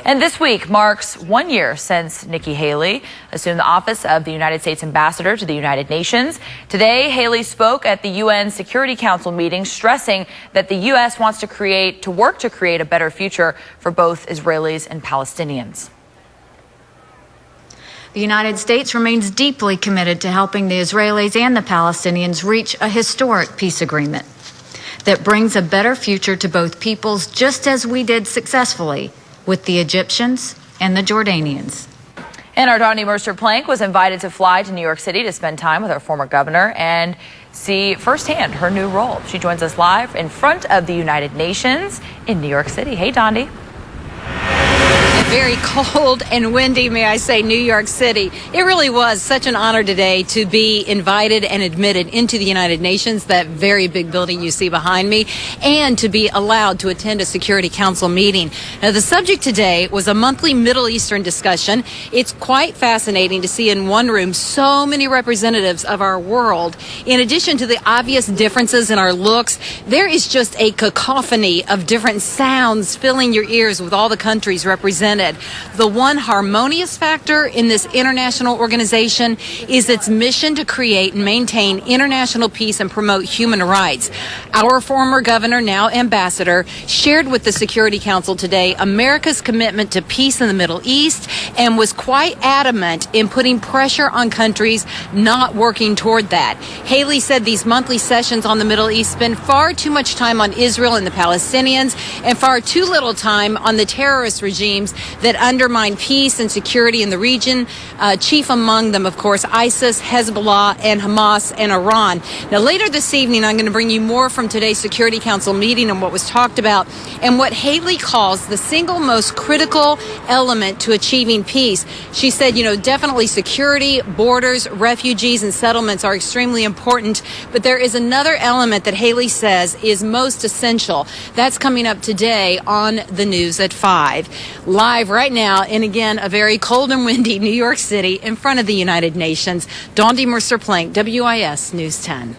And this week marks 1 year since Nikki Haley assumed the office of the United States Ambassador to the United Nations. Today, Haley spoke at the UN Security Council meeting, stressing that the U.S. wants to work to create a better future for both Israelis and Palestinians. The United States remains deeply committed to helping the Israelis and the Palestinians reach a historic peace agreement that brings a better future to both peoples, just as we did successfully with the Egyptians and the Jordanians. And our Dawndy Mercer Plank was invited to fly to New York City to spend time with our former governor and see firsthand her new role. She joins us live in front of the United Nations in New York City. Hey, Dawndy. Very cold and windy, may I say, New York City. It really was such an honor today to be invited and admitted into the United Nations, that very big building you see behind me, and to be allowed to attend a Security Council meeting. Now, the subject today was a monthly Middle Eastern discussion. It's quite fascinating to see in one room so many representatives of our world. In addition to the obvious differences in our looks, there is just a cacophony of different sounds filling your ears with all the countries represented. The one harmonious factor in this international organization is its mission to create and maintain international peace and promote human rights. Our former governor, now ambassador, shared with the Security Council today America's commitment to peace in the Middle East and was quite adamant in putting pressure on countries not working toward that. Haley said these monthly sessions on the Middle East spend far too much time on Israel and the Palestinians and far too little time on the terrorist regimes that undermine peace and security in the region, chief among them, of course, ISIS, Hezbollah, and Hamas and Iran. Now, later this evening, I'm going to bring you more from today's Security Council meeting and what was talked about and what Haley calls the single most critical element to achieving peace. She said, definitely security, borders, refugees, and settlements are extremely important, but there is another element that Haley says is most essential. That's coming up today on the news at 5. Live right now, and again, a very cold and windy New York City in front of the United Nations. Dawndy Mercer Plank, WIS News 10.